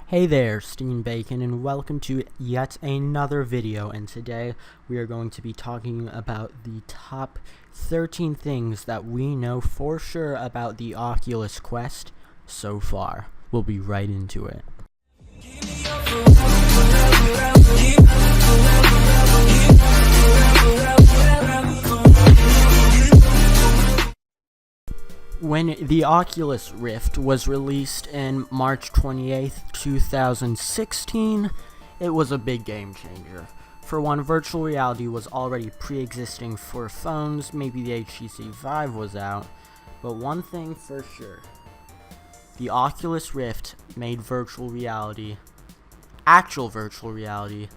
Hey there, Steam Bacon, and welcome to yet another video, and today we are going to be talking about the top 13 things that we know for sure about the Oculus Quest so far. We'll be right into it. When the Oculus Rift was released in March 28th, 2016, it was a big game changer. For one, virtual reality was already pre-existing for phones, maybe the HTC Vive was out, but one thing for sure, the Oculus Rift made virtual reality, actual virtual reality,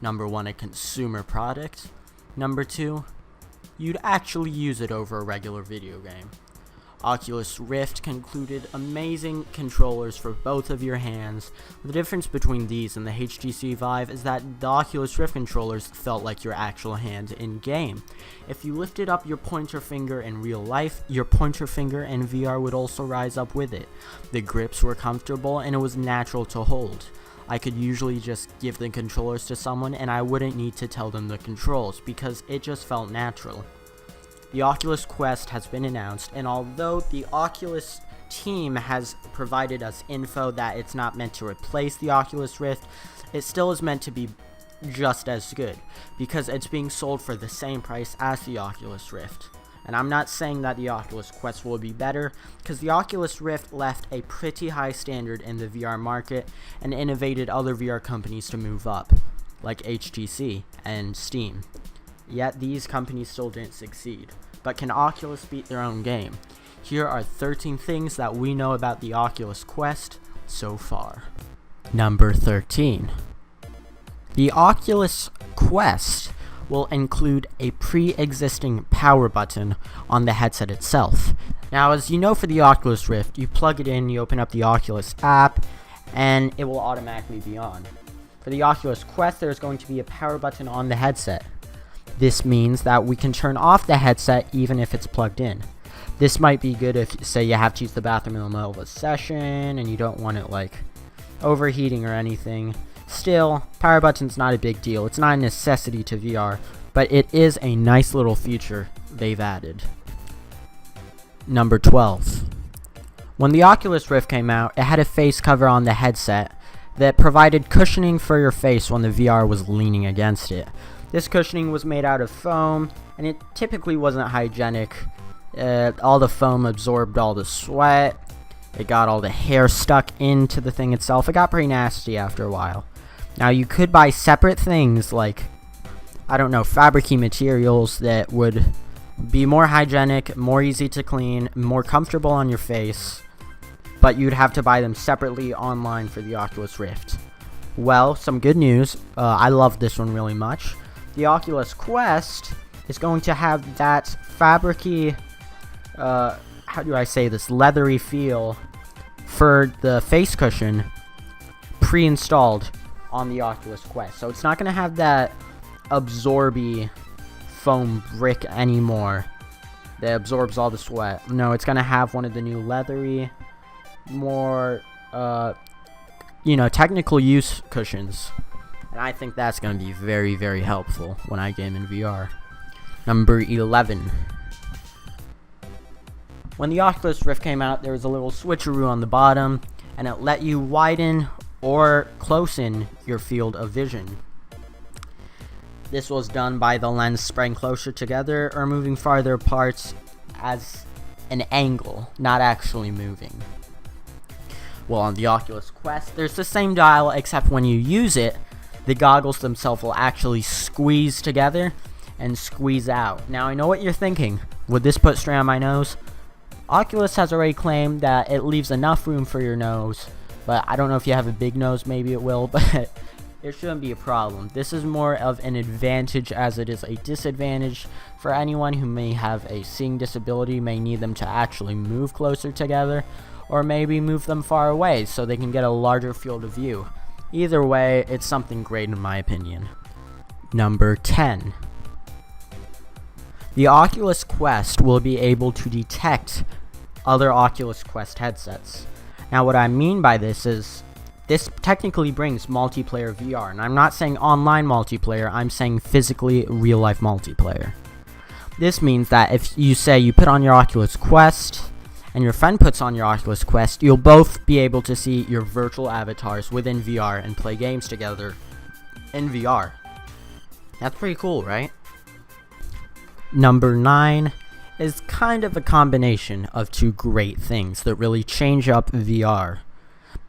number one, a consumer product, number two, you'd actually use it over a regular video game. Oculus Rift included amazing controllers for both of your hands. The difference between these and the HTC Vive is that the Oculus Rift controllers felt like your actual hand in-game. If you lifted up your pointer finger in real life, your pointer finger in VR would also rise up with it. The grips were comfortable and it was natural to hold. I could usually just give the controllers to someone and I wouldn't need to tell them the controls because it just felt natural. The Oculus Quest has been announced, and although the Oculus team has provided us info that it's not meant to replace the Oculus Rift, it still is meant to be just as good, because it's being sold for the same price as the Oculus Rift. And I'm not saying that the Oculus Quest will be better, because the Oculus Rift left a pretty high standard in the VR market and innovated other VR companies to move up, like HTC and Steam. Yet these companies still didn't succeed. But can Oculus beat their own game? Here are 13 things that we know about the Oculus Quest so far. Number 13. The Oculus Quest will include a pre-existing power button on the headset itself. Now, as you know, for the Oculus Rift, you plug it in, you open up the Oculus app, and it will automatically be on. For the Oculus Quest, there's going to be a power button on the headset. This means that we can turn off the headset even if it's plugged in. This might be good if, say, you have to use the bathroom in the middle of a session and you don't want it, like, overheating or anything. Still, power button's not a big deal. It's not a necessity to VR, but it is a nice little feature they've added. Number 12. When the Oculus Rift came out, it had a face cover on the headset that provided cushioning for your face when the VR was leaning against it. This cushioning was made out of foam, and it typically wasn't hygienic. All the foam absorbed all the sweat. It got all the hair stuck into the thing itself. It got pretty nasty after a while. Now, you could buy separate things like, I don't know, fabric-y materials that would be more hygienic, more easy to clean, more comfortable on your face, but you'd have to buy them separately online for the Oculus Rift. Well, some good news. I love this one really much. The Oculus Quest is going to have that fabric-y, how do I say this, leathery feel for the face cushion pre-installed on the Oculus Quest. So it's not going to have that absorby foam brick anymore that absorbs all the sweat. No, it's going to have one of the new leathery, more, technical use cushions. And I think that's going to be very, very helpful when I game in VR. Number 11. When the Oculus Rift came out, there was a little switcheroo on the bottom, and it let you widen or close in your field of vision. This was done by the lens spraying closer together or moving farther apart as an angle, not actually moving. Well, on the Oculus Quest, there's the same dial, except when you use it, the goggles themselves will actually squeeze together and squeeze out. Now, I know what you're thinking. Would this put strain on my nose? Oculus has already claimed that it leaves enough room for your nose, but I don't know if you have a big nose, maybe it will, but it shouldn't be a problem. This is more of an advantage as it is a disadvantage for anyone who may have a seeing disability, may need them to actually move closer together, or maybe move them far away so they can get a larger field of view. Either way, it's something great in my opinion. Number 10. The Oculus Quest will be able to detect other Oculus Quest headsets. Now, what I mean by this is this technically brings multiplayer VR, and I'm not saying online multiplayer, I'm saying physically real-life multiplayer. This means that if you say you put on your Oculus Quest, and your friend puts on your Oculus Quest, you'll both be able to see your virtual avatars within VR and play games together in VR. That's pretty cool, right? Number 9 is kind of a combination of two great things that really change up VR.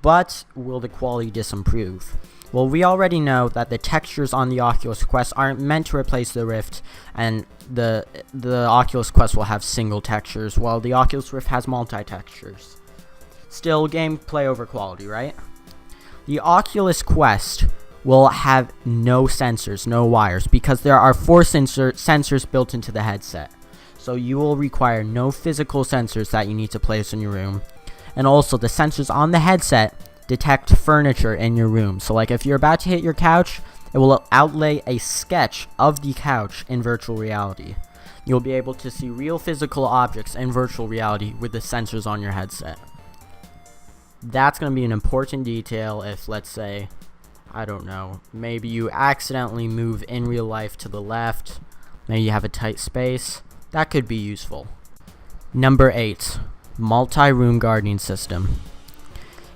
But will the quality disapprove? Well, we already know that the textures on the Oculus Quest aren't meant to replace the Rift, and the Oculus Quest will have single textures, while the Oculus Rift has multi-textures. Still, gameplay over quality, right? The Oculus Quest will have no sensors, no wires, because there are 4 sensors built into the headset. So you will require no physical sensors that you need to place in your room. And also, the sensors on the headset detect furniture in your room. So like if you're about to hit your couch, it will outlay a sketch of the couch in virtual reality. You'll be able to see real physical objects in virtual reality with the sensors on your headset. That's going to be an important detail if, let's say, I don't know, maybe you accidentally move in real life to the left, maybe you have a tight space. That could be useful. Number 8, MultiRoom Gardening System.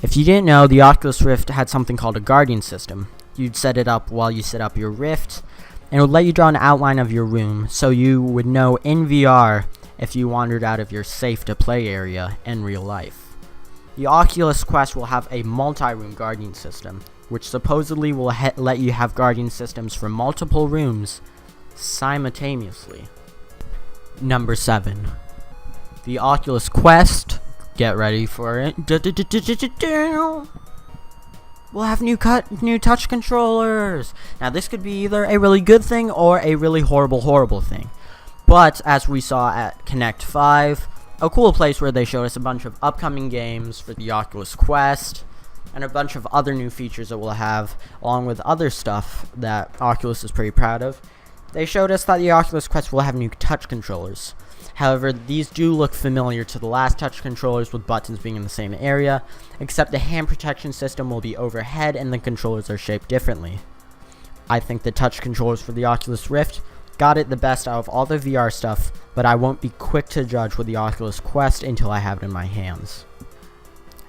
If you didn't know, the Oculus Rift had something called a gardening system. You'd set it up while you set up your Rift, and it would let you draw an outline of your room, so you would know in VR if you wandered out of your safe to play area in real life. The Oculus Quest will have a multi-room gardening system, which supposedly will let you have gardening systems for multiple rooms simultaneously. Number 7. The Oculus Quest, get ready for it, we'll have new touch controllers. Now this could be either a really good thing or a really horrible thing. But as we saw at Connect 5, a cool place where they showed us a bunch of upcoming games for the Oculus Quest and a bunch of other new features that we'll have, along with other stuff that Oculus is pretty proud of. They showed us that the Oculus Quest will have new touch controllers. However, these do look familiar to the last touch controllers, with buttons being in the same area, except the hand protection system will be overhead and the controllers are shaped differently. I think the touch controllers for the Oculus Rift got it the best out of all the VR stuff, but I won't be quick to judge with the Oculus Quest until I have it in my hands.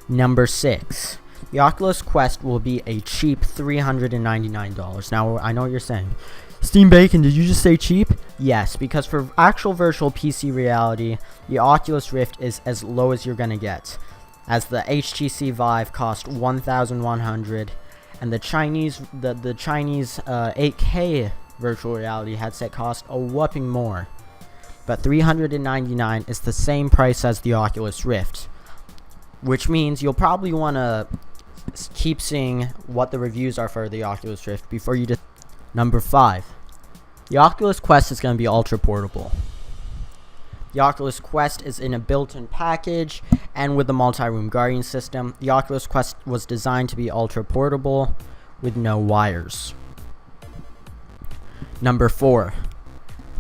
Number 6. The Oculus Quest will be a cheap $399. Now, I know what you're saying. Steam Bacon, did you just say cheap? Yes, because for actual virtual PC reality, the Oculus Rift is as low as you're gonna get, as the HTC Vive cost $1,100, and the Chinese 8K virtual reality headset cost a whopping more. But $399 is the same price as the Oculus Rift, which means you'll probably want to keep seeing what the reviews are for the Oculus Rift before you Number 5. The Oculus Quest is going to be ultra portable. The Oculus Quest is in a built-in package, and with the multi-room gardening system, the Oculus Quest was designed to be ultra portable with no wires. Number 4.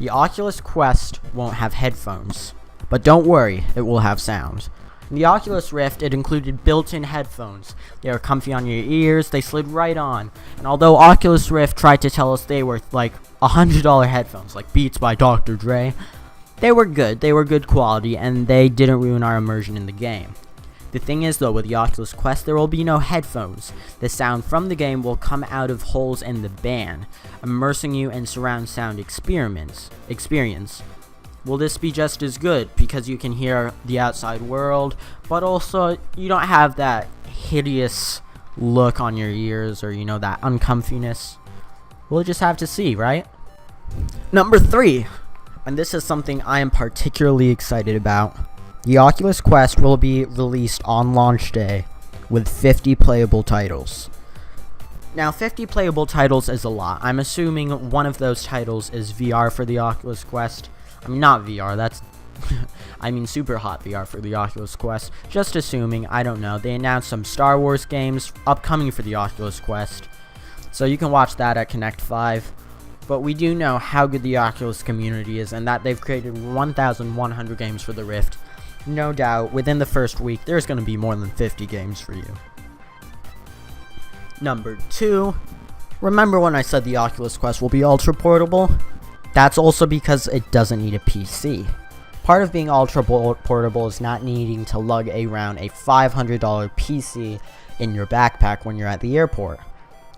The Oculus Quest won't have headphones, but don't worry, it will have sound. In the Oculus Rift, it included built-in headphones. They were comfy on your ears, they slid right on. And although Oculus Rift tried to tell us they were like $100 headphones, like Beats by Dr. Dre, they were good quality, and they didn't ruin our immersion in the game. The thing is though, with the Oculus Quest, there will be no headphones. The sound from the game will come out of holes in the band, immersing you in surround sound experience. Will this be just as good because you can hear the outside world, but also you don't have that hideous look on your ears, or that uncomfiness? We'll just have to see, right? Number 3, and this is something I am particularly excited about. The Oculus Quest will be released on launch day with 50 playable titles. Now, 50 playable titles is a lot. I'm assuming one of those titles is VR for the Oculus Quest. I mean, not VR, that's I mean super hot VR for the Oculus Quest. Just assuming, I don't know. They announced some Star Wars games upcoming for the Oculus Quest, so you can watch that at Connect 5. But we do know how good the Oculus community is, and that they've created 1,100 games for the Rift. No doubt, within the first week, there's going to be more than 50 games for you. Number 2, remember when I said the Oculus Quest will be ultra portable? That's also because it doesn't need a PC. Part of being ultra portable is not needing to lug around a $500 PC in your backpack when you're at the airport.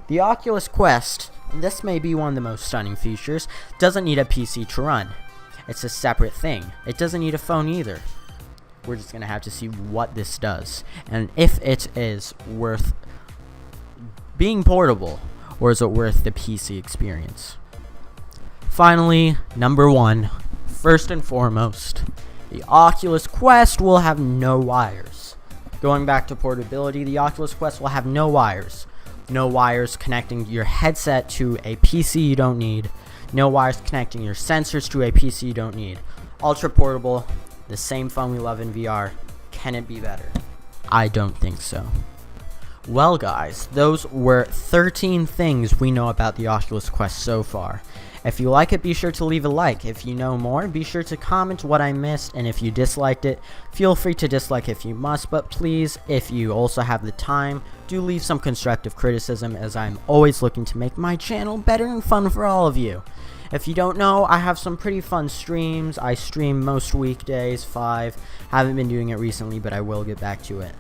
The Oculus Quest, and this may be one of the most stunning features, doesn't need a PC to run. It's a separate thing. It doesn't need a phone either. We're just going to have to see what this does, and if it is worth being portable, or is it worth the PC experience. Finally, number 1, first and foremost, the Oculus Quest will have no wires. Going back to portability, the Oculus Quest will have no wires. No wires connecting your headset to a PC you don't need. No wires connecting your sensors to a PC you don't need. Ultra portable, the same phone we love in VR. Can it be better? I don't think so. Well guys, those were 13 things we know about the Oculus Quest so far. If you like it, be sure to leave a like. If you know more, be sure to comment what I missed, and if you disliked it, feel free to dislike if you must, but please, if you also have the time, do leave some constructive criticism, as I'm always looking to make my channel better and fun for all of you. If you don't know, I have some pretty fun streams. I stream most weekdays, 5. Haven't been doing it recently, but I will get back to it.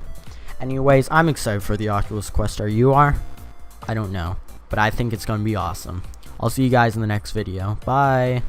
Anyways, I'm excited for the Oculus Quest. You are? I don't know, but I think it's going to be awesome. I'll see you guys in the next video. Bye!